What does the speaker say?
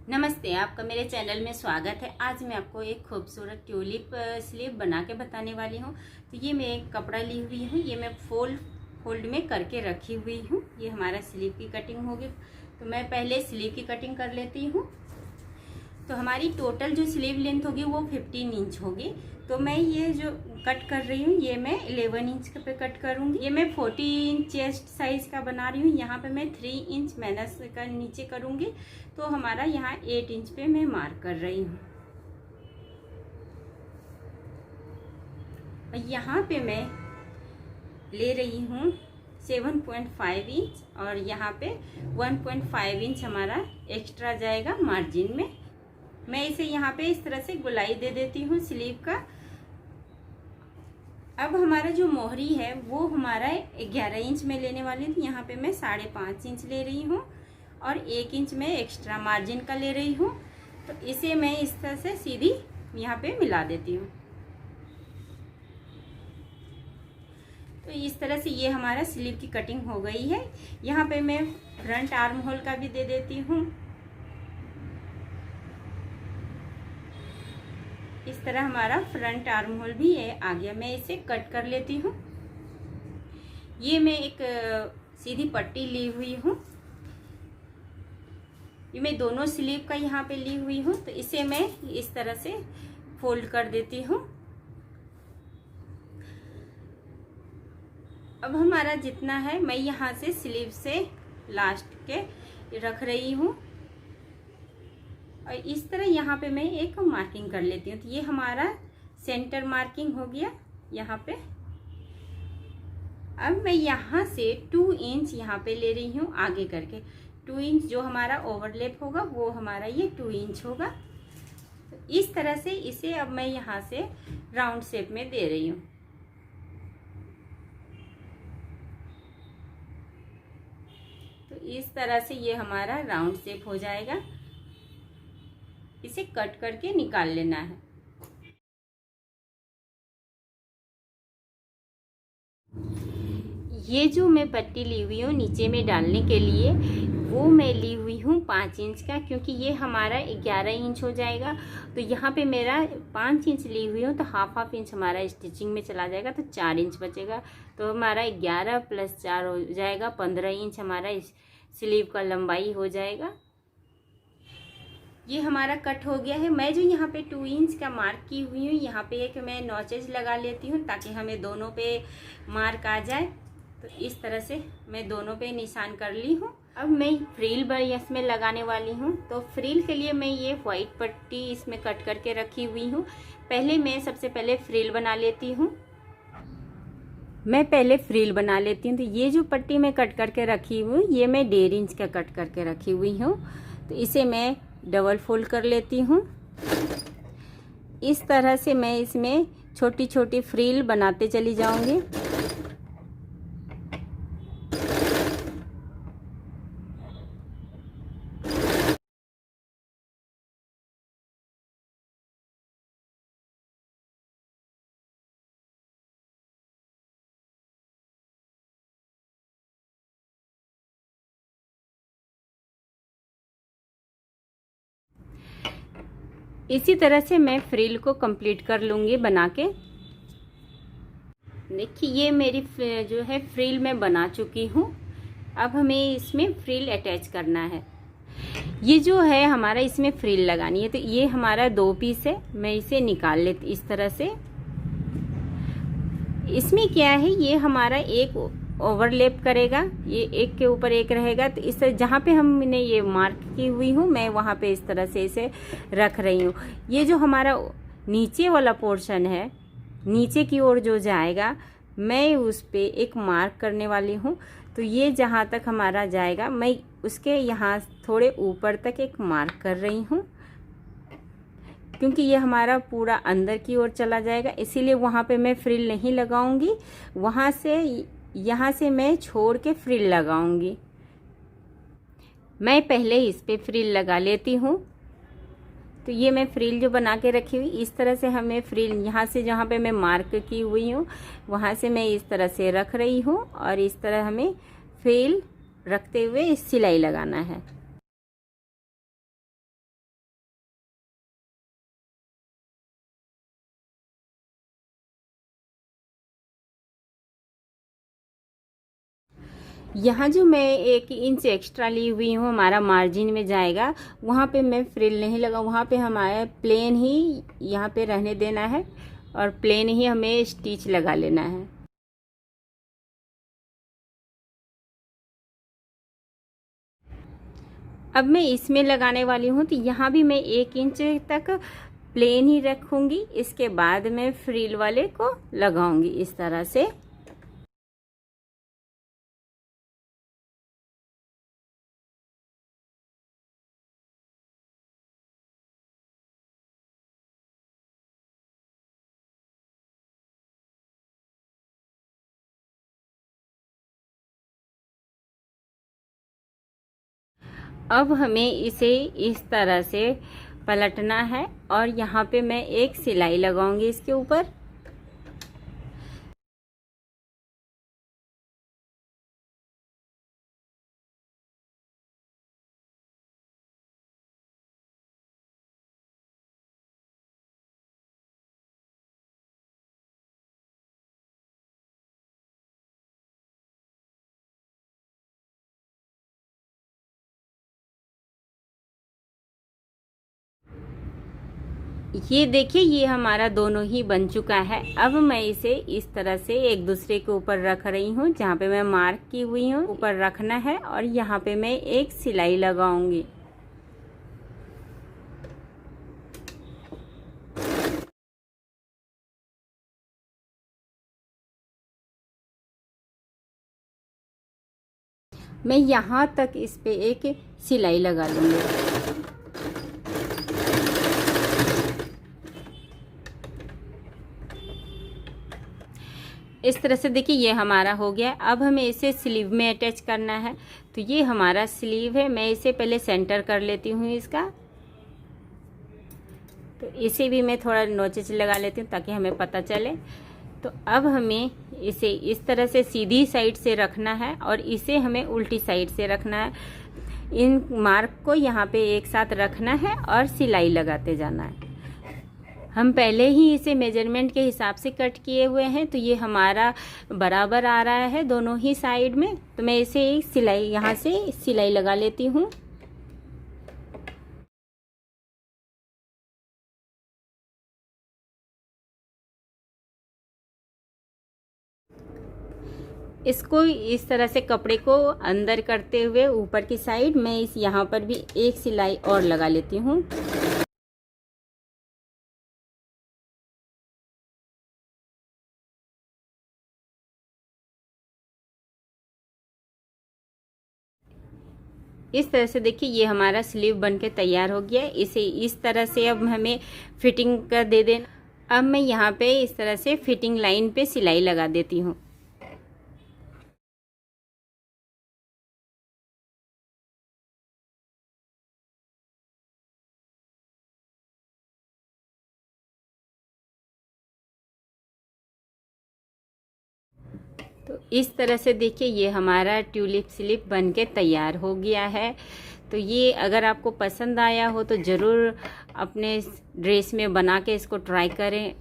नमस्ते, आपका मेरे चैनल में स्वागत है। आज मैं आपको एक खूबसूरत ट्यूलिप स्लीव बना के बताने वाली हूँ। तो ये मैं एक कपड़ा ली हुई हूँ, ये मैं फोल्ड में करके रखी हुई हूँ। ये हमारा स्लीव की कटिंग होगी। तो मैं पहले स्लीव की कटिंग कर लेती हूँ। तो हमारी टोटल जो स्लीव लेंथ होगी वो 15 इंच होगी। तो मैं ये जो कट कर रही हूँ ये मैं 11 इंच पे कट करूँगी। ये मैं 40 इंच चेस्ट साइज का बना रही हूँ। यहाँ पे मैं 3 इंच माइनस का नीचे करूँगी। तो हमारा यहाँ 8 इंच पे मैं मार्क कर रही हूँ। और यहाँ पे मैं ले रही हूँ 7.5 इंच और यहाँ पे 1.5 इंच हमारा एक्स्ट्रा जाएगा मार्जिन में। मैं इसे यहाँ पे इस तरह से गोलाई दे देती हूँ स्लीव का। अब हमारा जो मोहरी है वो हमारा 11 इंच में लेने वाली थी। यहाँ पे मैं 5.5 इंच ले रही हूँ और 1 इंच में एक्स्ट्रा मार्जिन का ले रही हूँ। तो इसे मैं इस तरह से सीधी यहाँ पे मिला देती हूँ। तो इस तरह से ये हमारा स्लीव की कटिंग हो गई है। यहाँ पे मैं फ्रंट आर्म होल का भी दे देती हूँ। इस तरह हमारा फ्रंट आर्म होल भी है आ गया। मैं इसे कट कर लेती हूँ। ये मैं एक सीधी पट्टी ली हुई हूँ। ये मैं दोनों स्लीव का यहाँ पे ली हुई हूँ। तो इसे मैं इस तरह से फोल्ड कर देती हूँ। अब हमारा जितना है मैं यहाँ से स्लीव से लास्ट के रख रही हूँ और इस तरह यहाँ पे मैं एक मार्किंग कर लेती हूँ। तो ये हमारा सेंटर मार्किंग हो गया यहाँ पे। अब मैं यहाँ से 2 इंच यहाँ पे ले रही हूँ आगे करके। 2 इंच जो हमारा ओवरलैप होगा वो हमारा ये 2 इंच होगा। तो इस तरह से इसे अब मैं यहाँ से राउंड शेप में दे रही हूँ। तो इस तरह से ये हमारा राउंड शेप हो जाएगा। इसे कट करके निकाल लेना है। ये जो मैं पट्टी ली हुई हूँ नीचे में डालने के लिए वो मैं ली हुई हूँ 5 इंच का, क्योंकि ये हमारा 11 इंच हो जाएगा। तो यहाँ पे मेरा 5 इंच ली हुई हूँ तो हाफ इंच हमारा स्टिचिंग में चला जाएगा, तो 4 इंच बचेगा। तो हमारा 11 + 4 हो जाएगा 15 इंच हमारा इस स्लीव का लंबाई हो जाएगा। ये हमारा कट हो गया है। मैं जो यहाँ पे 2 इंच का मार्क की हुई हूँ यहाँ पे एक मैं नॉचेज लगा लेती हूँ ताकि हमें दोनों पे मार्क आ जाए। तो इस तरह से मैं दोनों पे निशान कर ली हूँ। अब मैं फ्रिल इसमें लगाने वाली हूँ। तो फ्रिल के लिए मैं ये वाइट पट्टी इसमें कट करके रखी हुई हूँ। सबसे पहले फ्रिल बना लेती हूँ। तो ये जो पट्टी मैं कट करके रखी हूँ ये मैं 1.5 इंच का कट करके रखी हुई हूँ। तो इसे मैं डबल फोल्ड कर लेती हूँ। इस तरह से मैं इसमें छोटी छोटी फ्रिल बनाते चली जाऊंगी। इसी तरह से मैं फ्रिल को कंप्लीट कर लूँगी बना के। देखिए ये मेरी जो है फ्रिल मैं बना चुकी हूँ। अब हमें इसमें फ्रिल अटैच करना है। ये जो है हमारा इसमें फ्रिल लगानी है। तो ये हमारा 2 पीस है, मैं इसे निकाल लेती इस तरह से। इसमें क्या है ये हमारा एक ओवरलैप करेगा, ये एक के ऊपर एक रहेगा। तो इस जहाँ पे हमने ये मार्क की हुई हूँ मैं वहाँ पे इस तरह से इसे रख रही हूँ। ये जो हमारा नीचे वाला पोर्शन है नीचे की ओर जो जाएगा मैं उस पे एक मार्क करने वाली हूँ। तो ये जहाँ तक हमारा जाएगा मैं उसके यहाँ थोड़े ऊपर तक एक मार्क कर रही हूँ, क्योंकि ये हमारा पूरा अंदर की ओर चला जाएगा। इसीलिए वहाँ पे मैं फ्रिल नहीं लगाऊंगी, वहाँ से यहाँ से मैं छोड़ के फ्रिल लगाऊंगी। मैं पहले इस पे फ्रिल लगा लेती हूँ। तो ये मैं फ्रिल जो बना के रखी हुई इस तरह से हमें फ्रिल यहाँ से जहाँ पे मैं मार्क की हुई हूँ वहाँ से मैं इस तरह से रख रही हूँ और इस तरह हमें फ्रिल रखते हुए सिलाई लगाना है। यहाँ जो मैं 1 इंच एक्स्ट्रा ली हुई हूँ हमारा मार्जिन में जाएगा, वहाँ पे मैं फ्रिल नहीं लगा, वहाँ पे हमारा प्लेन ही यहाँ पे रहने देना है और प्लेन ही हमें स्टिच लगा लेना है। अब मैं इसमें लगाने वाली हूँ, तो यहाँ भी मैं 1 इंच तक प्लेन ही रखूँगी, इसके बाद मैं फ्रिल वाले को लगाऊंगी इस तरह से। अब हमें इसे इस तरह से पलटना है और यहाँ पे मैं एक सिलाई लगाऊंगी इसके ऊपर। ये देखिए, ये हमारा दोनों ही बन चुका है। अब मैं इसे इस तरह से एक दूसरे के ऊपर रख रही हूँ, जहाँ पे मैं मार्क की हुई हूँ ऊपर रखना है और यहाँ पे मैं एक सिलाई लगाऊंगी। मैं यहाँ तक इस पे एक सिलाई लगा लूँगी। इस तरह से देखिए ये हमारा हो गया। अब हमें इसे स्लीव में अटैच करना है, तो ये हमारा स्लीव है। मैं इसे पहले सेंटर कर लेती हूँ इसका, तो इसे भी मैं थोड़ा नोचेच लगा लेती हूँ ताकि हमें पता चले। तो अब हमें इसे इस तरह से सीधी साइड से रखना है और इसे हमें उल्टी साइड से रखना है। इन मार्क को यहाँ पे एक साथ रखना है और सिलाई लगाते जाना है। हम पहले ही इसे मेजरमेंट के हिसाब से कट किए हुए हैं, तो ये हमारा बराबर आ रहा है दोनों ही साइड में। तो मैं इसे एक सिलाई यहाँ से सिलाई लगा लेती हूँ। इसको इस तरह से कपड़े को अंदर करते हुए ऊपर की साइड मैं इस यहाँ पर भी एक सिलाई और लगा लेती हूँ। इस तरह से देखिए ये हमारा स्लीव बनके तैयार हो गया है। इसे इस तरह से अब हमें फिटिंग कर दे देना। अब मैं यहाँ पे इस तरह से फिटिंग लाइन पे सिलाई लगा देती हूँ। तो इस तरह से देखिए ये हमारा ट्यूलिप स्लीव बनके तैयार हो गया है। तो ये अगर आपको पसंद आया हो तो ज़रूर अपने ड्रेस में बना के इसको ट्राई करें।